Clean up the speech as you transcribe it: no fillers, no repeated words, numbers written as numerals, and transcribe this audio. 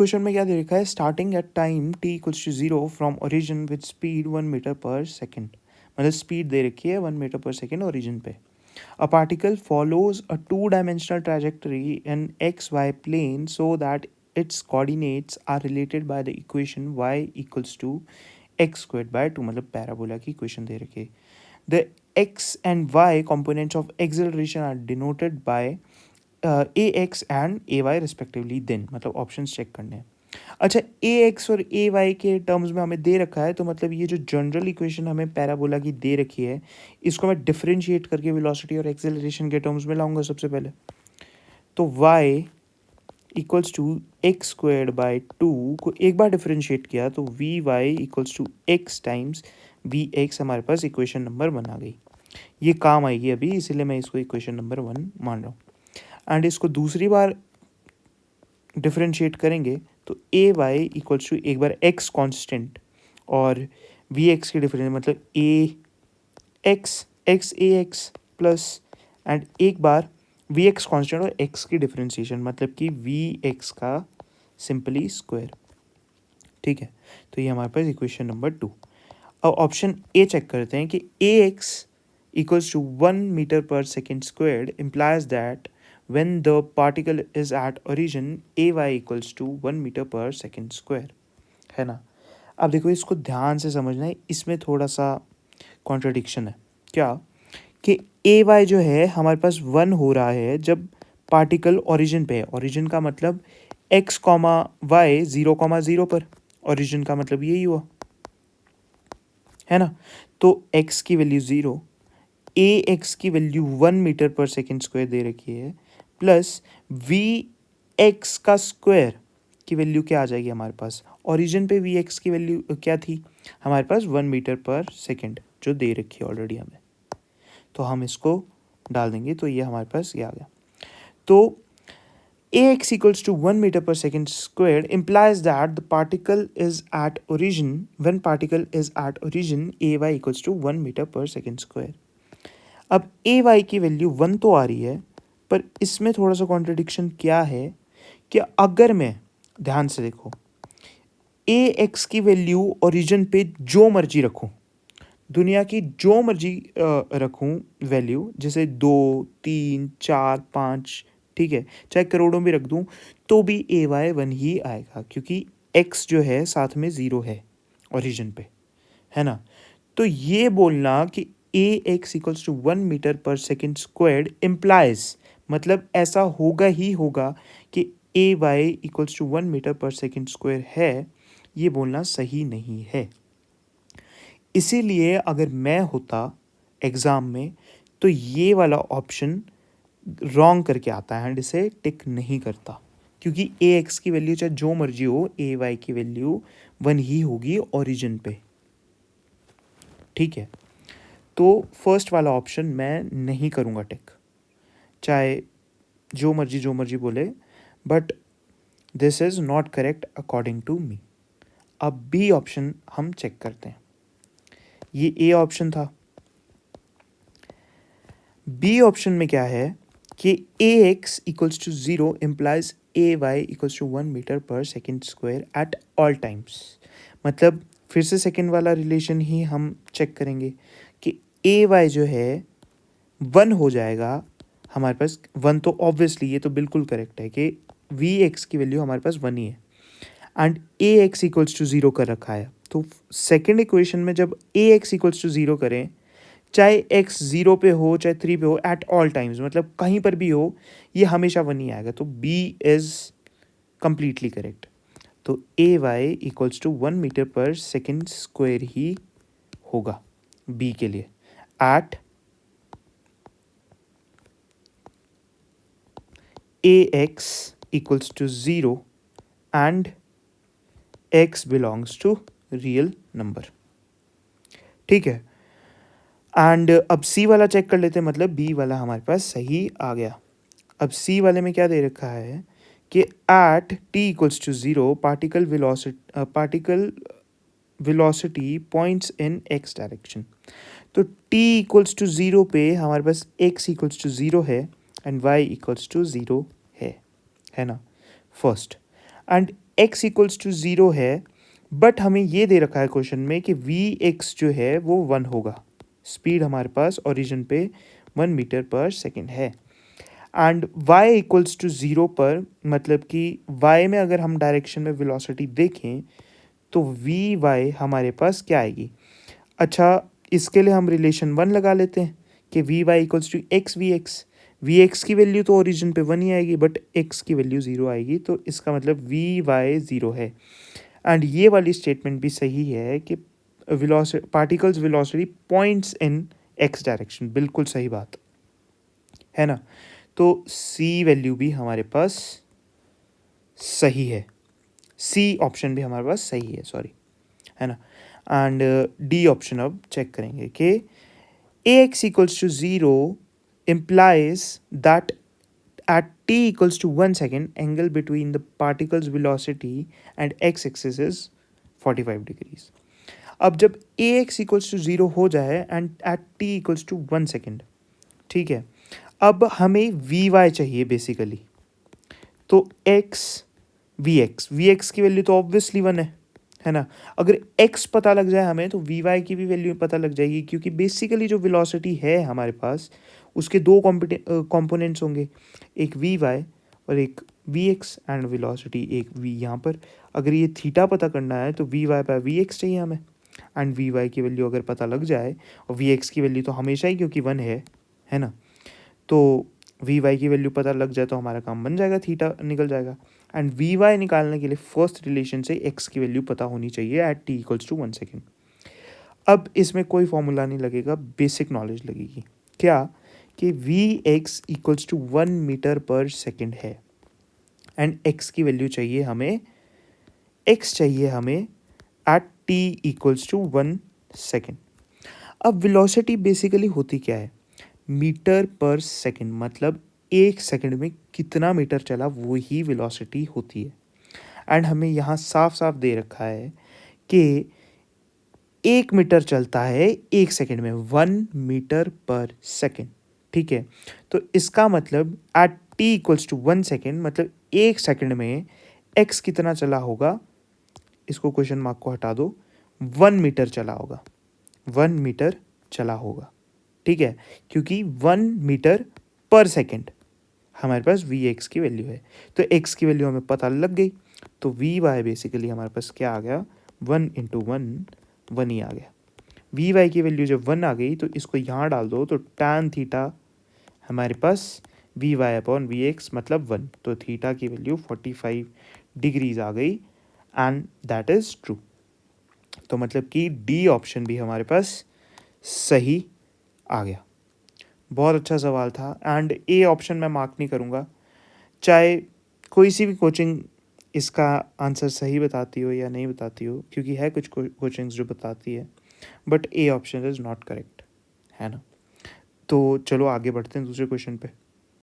Question में क्या दे रखा है, starting at time t equals to 0 from origin with speed 1 metre पर सेकेंड, मतलब स्पीड दे रखी है 1 मीटर पर सेकेंड ओरिजिन पे. A particle follows a two-dimensional trajectory in xy plane so that its coordinates are related by the equation y equals to x squared by 2, मतलब parabola की equation दे रखी है. The x and y components of acceleration are denoted by ax and ay respectively. Then मतलब options check करने हैं. अच्छा, ए x और ए Y के टर्म्स में हमें दे रखा है, तो मतलब ये जो जनरल इक्वेशन हमें पैराबोला की दे रखी है, इसको मैं डिफरेंशिएट करके वेलोसिटी और एक्सेलरेशन के टर्म्स में लाऊंगा सबसे पहले. तो y equals to X squared by 2 को एक बार डिफरेंशिएट किया तो V Y equals to X times V X हमारे पास इक्वेशन नंबर 1 आ गई. ये काम आएगी अभी, इसीलिए मैं इसको इक्वेशन नंबर 1 मान रहा हूँ. एंड इसको दूसरी बार डिफरेंशिएट करेंगे तो ए वाई इक्वल्स टू एक बार एक्स कांस्टेंट और वी एक्स की डिफरेंस, मतलब A X X A X plus and एक बार वी एक्स कॉन्स्टेंट और एक्स की डिफरेंशिएशन, मतलब कि वी एक्स का सिंपली स्क्वायर. ठीक है, तो ये हमारे पास इक्वेशन नंबर 2. अब ऑप्शन ए चेक करते हैं कि A X equals to 1 metre पर second squared implies that when the particle is at origin ay equals to 1 metre पर सेकेंड स्क्वायर, है ना. अब देखो, इसको ध्यान से समझना है, इसमें थोड़ा सा कॉन्ट्रडिक्शन है. क्या कि ए वाई जो है हमारे पास 1 हो रहा है जब पार्टिकल ओरिजिन पे है. ओरिजिन का मतलब एक्स कॉमा वाई 0,0 पर. ओरिजिन का मतलब यही हुआ, है ना. तो एक्स की वैल्यू 0, ए एक्स की वैल्यू 1 मीटर पर सेकेंड स्क्वायर दे रखी है, प्लस वी एक्स का स्क्वायर की वैल्यू क्या आ जाएगी हमारे पास. ओरिजिन पे वी एक्स की वैल्यू क्या थी हमारे पास, 1 मीटर पर सेकेंड, जो दे रखी है ऑलरेडी हमें. तो हम इसको डाल देंगे तो ये हमारे पास ये आ गया. तो ए एक्स इक्वल्स टू 1 मीटर पर second square implies that the particle is at origin. When particle is at origin, A Y equals to 1 metre पर सेकेंड स्क्वायर. अब ए वाई की वैल्यू 1 तो आ रही है, पर इसमें थोड़ा सा कॉन्ट्रडिक्शन क्या है कि अगर मैं ध्यान से देखो, ए एक्स की वैल्यू ओरिजिन पे जो मर्जी रखूं, दुनिया की जो मर्जी रखूं वैल्यू, जैसे 2 3 4 5, ठीक है, चाहे करोड़ों भी रख दूं, तो भी ए वाई 1 ही आएगा, क्योंकि एक्स जो है साथ में 0 है ओरिजिन पे, है ना. तो ये बोलना कि A X equals to 1 metre पर सेकेंड स्क्वायर्ड इम्प्लाइज, मतलब ऐसा होगा ही होगा कि ए वाई इक्वल्स टू 1 मीटर पर सेकेंड स्क्वायर है, ये बोलना सही नहीं है. इसीलिए अगर मैं होता एग्ज़ाम में तो ये वाला ऑप्शन रॉन्ग करके आता है एंड इसे टिक नहीं करता, क्योंकि ए एक्स की वैल्यू चाहे जो मर्जी हो, ए वाई की वैल्यू 1 ही होगी ओरिजिन पे. ठीक है, तो फर्स्ट वाला ऑप्शन मैं नहीं करूँगा टिक, चाहे जो मर्जी बोले, but this is not correct according to me. अब बी ऑप्शन हम चेक करते हैं. ये ए ऑप्शन था. बी ऑप्शन में क्या है कि A X equals to 0 implies A Y equals to 1 metre पर second square at all times. मतलब फिर से सेकेंड वाला रिलेशन ही हम चेक करेंगे कि ए वाई जो है 1 हो जाएगा हमारे पास. 1 तो ऑब्वियसली, ये तो बिल्कुल करेक्ट है कि वी एक्स की वैल्यू हमारे पास 1 ही है, and A X equals to 0 कर रखा है. तो सेकेंड इक्वेशन में जब ए एक्स इक्वल्स टू 0 करें, चाहे एक्स 0 पे हो चाहे 3 पे हो, एट ऑल टाइम्स, मतलब कहीं पर भी हो, ये हमेशा 1 ही आएगा. तो बी इज़ कंप्लीटली करेक्ट. तो A Y equals to 1 metre पर सेकेंड स्क्वायर ही होगा बी के लिए, at A X equals to 0 and x belongs to real number. ठीक है, एंड अब सी वाला चेक कर लेते हैं, मतलब बी वाला हमारे पास सही आ गया. अब सी वाले में क्या दे रखा है कि at t equals to 0 particle velocity points in x direction. तो t इक्वल्स टू 0 पे हमारे पास x इक्वल्स टू 0 है एंड y इक्वल्स टू 0 है ना, first. And x equals to 0 है, बट हमें ये दे रखा है क्वेश्चन में कि वी एक्स जो है वो 1 होगा। स्पीड हमारे पास ओरिजिन पे 1 मीटर पर सेकेंड है। एंड y इक्वल्स टू 0 पर मतलब कि y में अगर हम डायरेक्शन में वेलोसिटी देखें तो वी वाई हमारे पास क्या आएगी। अच्छा, इसके लिए हम रिलेशन 1 लगा लेते हैं कि V Y equals to X V X की वैल्यू तो ओरिजिन पे 1 ही आएगी, बट x की वैल्यू 0 आएगी, तो इसका मतलब वी वाई 0 है। एंड ये वाली स्टेटमेंट भी सही है कि वेलोसिटी पार्टिकल्स वेलोसिटी पॉइंट्स इन एक्स डायरेक्शन, बिल्कुल सही बात है ना। तो सी वैल्यू भी हमारे पास सही है, सी ऑप्शन भी हमारे पास सही है, सॉरी, है ना। एंड डी ऑप्शन अब चेक करेंगे कि A X equals to 0 implies that at t equals to 1 second, angle between the particle's velocity and x axis is 45 degrees. अब जब ए एक्स इक्वल्स टू 0 हो जाए and at T equals to 1 second, ठीक है, अब हमें वी वाई चाहिए basically. तो वी एक्स की वैल्यू तो ऑब्वियसली 1 है ना। अगर x पता लग जाए हमें तो वी वाई की भी वैल्यू पता लग जाएगी, क्योंकि बेसिकली जो वेलोसिटी है हमारे पास उसके दो कंपोनेंट्स होंगे, एक वी वाई और एक वी एक्स, एंड वेलोसिटी एक वी यहाँ पर। अगर ये थीटा पता करना है तो V Y by V X चाहिए हमें, एंड वी वाई की वैल्यू अगर पता लग जाए और वी एक्स की वैल्यू तो हमेशा ही क्योंकि 1 है ना, तो वी वाई की वैल्यू पता लग जाए तो हमारा काम बन जाएगा, थीटा निकल जाएगा। एंड वी वाई निकालने के लिए फर्स्ट रिलेशन से एक्स की वैल्यू पता होनी चाहिए at T equals to 1 second. अब इसमें कोई फॉर्मूला नहीं लगेगा, बेसिक नॉलेज लगेगी। क्या कि V X equals to 1 metre पर सेकेंड है, एंड एक्स की वैल्यू चाहिए हमें, एक्स चाहिए हमें at T equals to 1 second. अब वेलोसिटी बेसिकली होती क्या है, मीटर पर सेकेंड, मतलब एक सेकंड में कितना मीटर चला वो ही वेलोसिटी होती है। एंड हमें यहाँ साफ साफ दे रखा है कि 1 मीटर चलता है एक सेकंड में, 1 मीटर पर सेकंड, ठीक है। तो इसका मतलब at T equals to 1 second, मतलब एक सेकंड में एक्स कितना चला होगा, इसको क्वेश्चन मार्क को हटा दो, 1 मीटर चला होगा, 1 मीटर चला होगा, ठीक है, क्योंकि 1 मीटर पर सेकेंड हमारे पास वी एक्स की वैल्यू है। तो एक्स की वैल्यू हमें पता लग गई, तो वी वाई बेसिकली हमारे पास क्या आ गया, 1 ही आ गया। वी वाई की वैल्यू जब 1 आ गई तो इसको यहाँ डाल दो, तो टैन थीटा हमारे पास V Y upon V X मतलब 1, तो थीटा की वैल्यू 45 डिग्रीज आ गई, एंड दैट इज़ ट्रू। तो मतलब कि डी ऑप्शन भी हमारे पास सही आ गया। बहुत अच्छा सवाल था, एंड ए ऑप्शन मैं मार्क नहीं करूँगा, चाहे कोई सी भी कोचिंग इसका आंसर सही बताती हो या नहीं बताती हो, क्योंकि है कुछ कोचिंग्स जो बताती है, but A option is not correct, है ना। तो चलो आगे बढ़ते हैं दूसरे क्वेश्चन पे।